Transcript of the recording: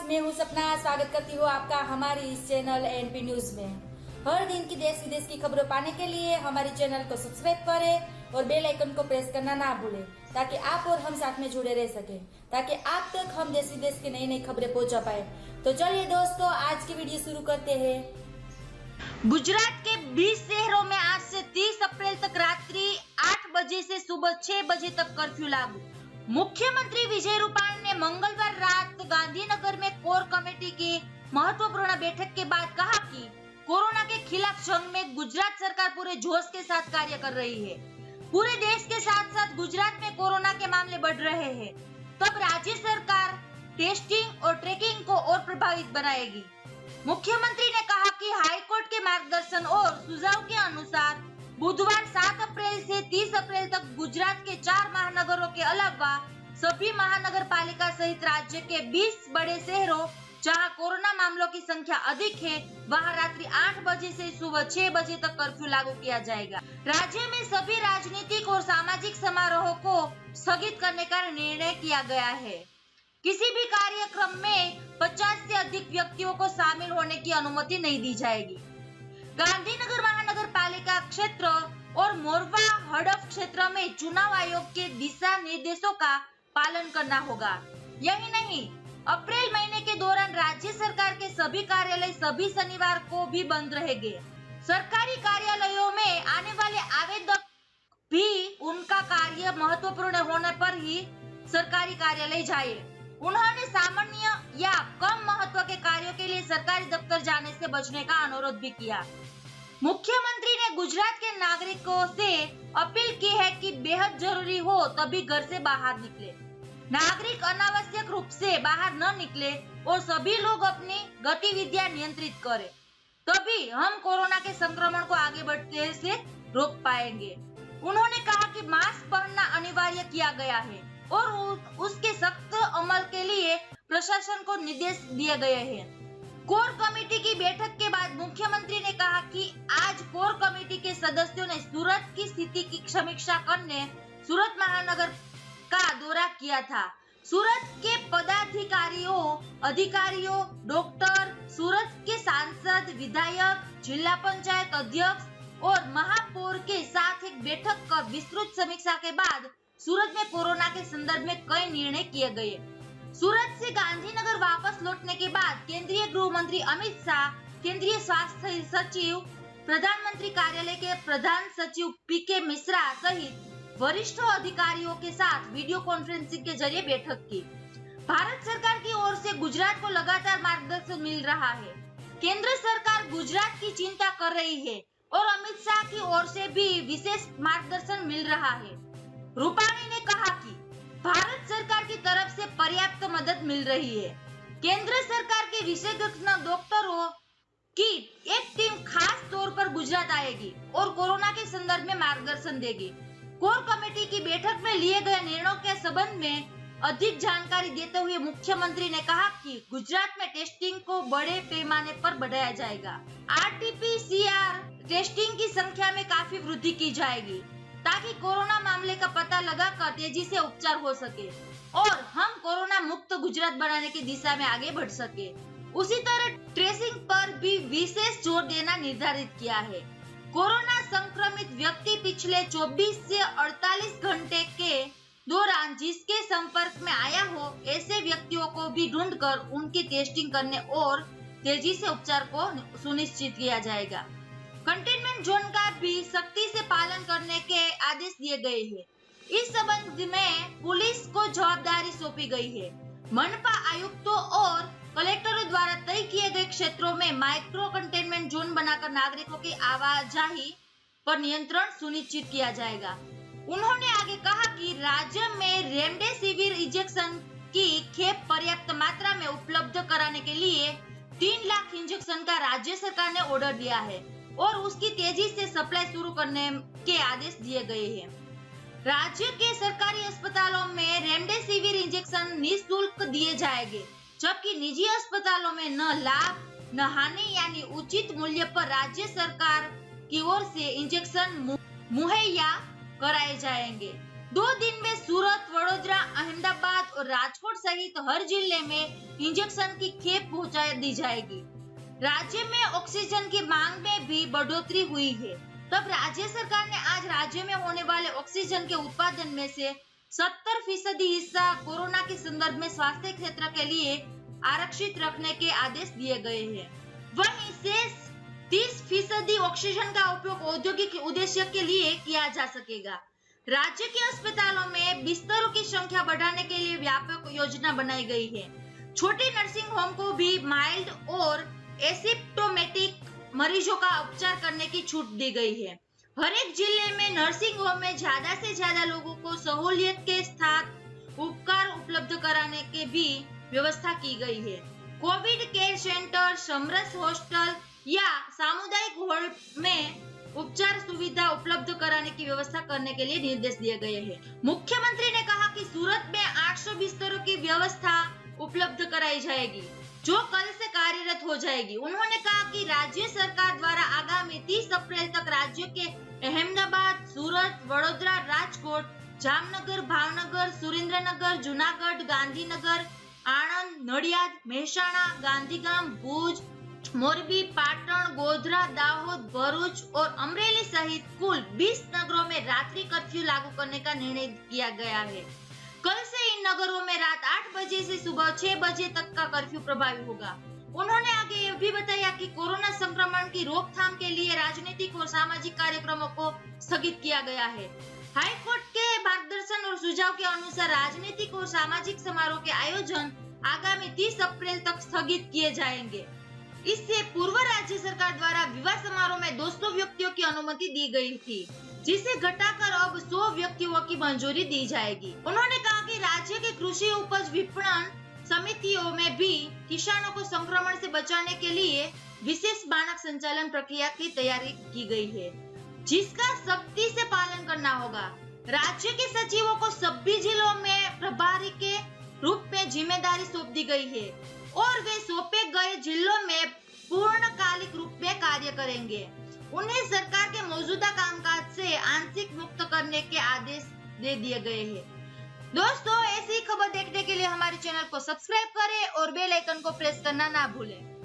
मैं हूं सपना। स्वागत करती हूं आपका हमारी इस चैनल एनपी न्यूज में। हर दिन की देश विदेश की खबरें पाने के लिए हमारे चैनल को सब्सक्राइब करें और बेल आइकन को प्रेस करना ना भूलें, ताकि आप और हम साथ में जुड़े रह सके, ताकि आप तक हम देश विदेश की नई नई खबरें पहुंचा पाए। तो चलिए दोस्तों, आज की वीडियो शुरू करते हैं। गुजरात के 20 शहरों में आज से 30 अप्रैल तक रात्रि 8 बजे से सुबह 6 बजे तक कर्फ्यू लागू। मुख्यमंत्री विजय रूपाणी ने मंगलवार रात गांधीनगर में कोर कमेटी की महत्वपूर्ण बैठक के बाद कहा कि कोरोना के खिलाफ जंग में गुजरात सरकार पूरे जोश के साथ कार्य कर रही है। पूरे देश के साथ साथ गुजरात में कोरोना के मामले बढ़ रहे हैं, तब राज्य सरकार टेस्टिंग और ट्रैकिंग को और प्रभावित बनाएगी। मुख्यमंत्री ने कहा कि हाईकोर्ट के मार्गदर्शन और सुझाव के अनुसार बुधवार 7 अप्रैल से 30 अप्रैल तक गुजरात के 4 महानगरों के अलावा सभी महानगर पालिका सहित राज्य के 20 बड़े शहरों जहां कोरोना मामलों की संख्या अधिक है, वहां रात्रि 8 बजे से सुबह 6 बजे तक कर्फ्यू लागू किया जाएगा। राज्य में सभी राजनीतिक और सामाजिक समारोहों को स्थगित करने का निर्णय किया गया है। किसी भी कार्यक्रम में 50 से अधिक व्यक्तियों को शामिल होने की अनुमति नहीं दी जाएगी। गांधीनगर महानगर पालिका क्षेत्र और मोरवा हड़फ क्षेत्र में चुनाव आयोग के दिशा निर्देशों का पालन करना होगा। यही नहीं, अप्रैल महीने के दौरान राज्य सरकार के सभी कार्यालय सभी शनिवार को भी बंद रहेंगे। सरकारी कार्यालयों में आने वाले आवेदक भी उनका कार्य महत्वपूर्ण होने पर ही सरकारी कार्यालय जाए। उन्होंने सामान्य या कम महत्व के कार्यों के लिए सरकारी दफ्तर जाने से बचने का अनुरोध भी किया। मुख्यमंत्री ने गुजरात के नागरिकों से अपील की है कि बेहद जरूरी हो तभी घर से बाहर निकले। नागरिक अनावश्यक रूप से बाहर न निकले और सभी लोग अपनी गतिविधियां नियंत्रित करें, तभी हम कोरोना के संक्रमण को आगे बढ़ते से रोक पाएंगे। उन्होंने कहा कि मास्क पहनना अनिवार्य किया गया है और उसके सख्त अमल के लिए प्रशासन को निर्देश दिए गए हैं। कोर कमेटी की बैठक के बाद मुख्यमंत्री ने कहा कि आज कोर कमेटी के सदस्यों ने सूरत की स्थिति की समीक्षा करने सूरत महानगर का दौरा किया था। सूरत के पदाधिकारियों, अधिकारियों, डॉक्टर, सूरत के सांसद, विधायक, जिला पंचायत अध्यक्ष और महापौर के साथ एक बैठक कर विस्तृत समीक्षा के बाद सूरत में कोरोना के संदर्भ में कई निर्णय किए गए। सूरत से गांधीनगर वापस लौटने के बाद केंद्रीय गृह मंत्री अमित शाह, केंद्रीय स्वास्थ्य सचिव, प्रधानमंत्री कार्यालय के प्रधान सचिव पीके मिश्रा सहित वरिष्ठ अधिकारियों के साथ वीडियो कॉन्फ्रेंसिंग के जरिए बैठक की। भारत सरकार की ओर से गुजरात को लगातार मार्गदर्शन मिल रहा है। केंद्र सरकार गुजरात की चिंता कर रही है और अमित शाह की ओर से भी विशेष मार्गदर्शन मिल रहा है। रूपाणी ने कहा कि भारत सरकार की तरफ से पर्याप्त मदद मिल रही है। केंद्र सरकार के विशेषज्ञ डॉक्टरों की एक टीम खास तौर पर गुजरात आएगी और कोरोना के संदर्भ में मार्गदर्शन देगी। कोर कमेटी की बैठक में लिए गए निर्णयों के संबंध में अधिक जानकारी देते हुए मुख्यमंत्री ने कहा कि गुजरात में टेस्टिंग को बड़े पैमाने पर बढ़ाया जाएगा। आरटी-पीसीआर टेस्टिंग की संख्या में काफी वृद्धि की जाएगी, ताकि कोरोना मामले का पता लगाकर तेजी से उपचार हो सके और हम कोरोना मुक्त गुजरात बनाने की दिशा में आगे बढ़ सके। उसी तरह ट्रेसिंग पर भी विशेष जोर देना निर्धारित किया है। कोरोना संक्रमित व्यक्ति पिछले 24 से 48 घंटे के दौरान जिसके संपर्क में आया हो, ऐसे व्यक्तियों को भी ढूंढकर उनकी टेस्टिंग करने और तेजी से उपचार को सुनिश्चित किया जाएगा। कंटेनमेंट जोन का भी सख्ती से पालन करने के आदेश दिए गए हैं। इस संबंध में पुलिस को जवाबदारी सौंपी गई है। मनपा आयुक्तों और कलेक्टरों द्वारा तय किए गए क्षेत्रों में माइक्रो कंटेनमेंट जोन बनाकर नागरिकों की आवाजाही पर नियंत्रण सुनिश्चित किया जाएगा। उन्होंने आगे कहा कि राज्य में रेमडेसिविर इंजेक्शन की खेप पर्याप्त मात्रा में उपलब्ध कराने के लिए 3 लाख इंजेक्शन का राज्य सरकार ने ऑर्डर दिया है और उसकी तेजी से सप्लाई शुरू करने के आदेश दिए गए हैं। राज्य के सरकारी अस्पतालों में रेमडेसिविर इंजेक्शन निःशुल्क दिए जाएंगे, जबकि निजी अस्पतालों में न लाभ न हानि यानी उचित मूल्य पर राज्य सरकार की ओर से इंजेक्शन मुहैया कराए जाएंगे। 2 दिन में सूरत, वडोदरा, अहमदाबाद और राजकोट सहित हर जिले में इंजेक्शन की खेप पहुंचा दी जाएगी। राज्य में ऑक्सीजन की मांग में भी बढ़ोतरी हुई है। तब राज्य सरकार ने आज राज्य में होने वाले ऑक्सीजन के उत्पादन में से 70% हिस्सा कोरोना के संदर्भ में स्वास्थ्य क्षेत्र के लिए आरक्षित रखने के आदेश दिए गए हैं। वहीं शेष 30% ऑक्सीजन का उपयोग औद्योगिक उद्देश्य के लिए किया जा सकेगा। राज्य के अस्पतालों में बिस्तरों की संख्या बढ़ाने के लिए व्यापक योजना बनाई गई है। छोटे नर्सिंग होम को भी माइल्ड और एसिम्प्टोमेटिक मरीजों का उपचार करने की छूट दी गई है। हर एक जिले में नर्सिंग होम में ज्यादा से ज्यादा लोगों को सहूलियत के साथ उपचार उपलब्ध कराने की भी व्यवस्था की गई है। कोविड केयर सेंटर, समरस हॉस्टल या सामुदायिक हॉल में उपचार सुविधा उपलब्ध कराने की व्यवस्था करने के लिए निर्देश दिए गए हैं। मुख्यमंत्री ने कहा कि सूरत में 800 बिस्तरों की व्यवस्था उपलब्ध कराई जाएगी, जो कल से कार्यरत हो जाएगी। उन्होंने कहा कि राज्य सरकार द्वारा आगामी 30 अप्रैल तक राज्य के अहमदाबाद, सूरत, वडोदरा, राजकोट, जामनगर, भावनगर, सुरेंद्रनगर, जूनागढ़, गांधीनगर, आणंद, नडियाद, મહેસાણા, गांधीधाम, भुज, मोरबी, पाटण, गोधरा, दाहोद, भरूच और अमरेली सहित कुल 20 नगरों में रात्रि कर्फ्यू लागू करने का निर्णय किया गया है। कल से इन नगरों में रात 8 बजे से सुबह 6 बजे तक का कर्फ्यू प्रभावी होगा। उन्होंने आगे यह भी बताया कि कोरोना संक्रमण की रोकथाम के लिए राजनीतिक और सामाजिक कार्यक्रमों को स्थगित किया गया है। हाई कोर्ट के मार्गदर्शन और सुझाव के अनुसार राजनीतिक और सामाजिक समारोह के आयोजन आगामी 30 अप्रैल तक स्थगित किए जाएंगे। इससे पूर्व राज्य सरकार द्वारा विवाह समारोह में 200 व्यक्तियों की अनुमति दी गई थी, जिसे घटाकर अब 100 व्यक्तियों की मंजूरी दी जाएगी। उन्होंने कहा कि राज्य के कृषि उपज विपणन समितियों में भी किसानों को संक्रमण से बचाने के लिए विशेष मानक संचालन प्रक्रिया की तैयारी की गई है, जिसका सख्ती से पालन करना होगा। राज्य के सचिवों को सभी जिलों में प्रभारी के रूप में जिम्मेदारी सौंप दी गई है और वे सौंपे गए जिलों में पूर्णकालिक रूप में कार्य करेंगे। उन्हें सरकार के मौजूदा कामकाज से आंशिक मुक्त करने के आदेश दे दिए गए हैं। दोस्तों, ऐसी खबर देखने के लिए हमारे चैनल को सब्सक्राइब करें और बेल आइकन को प्रेस करना ना भूलें।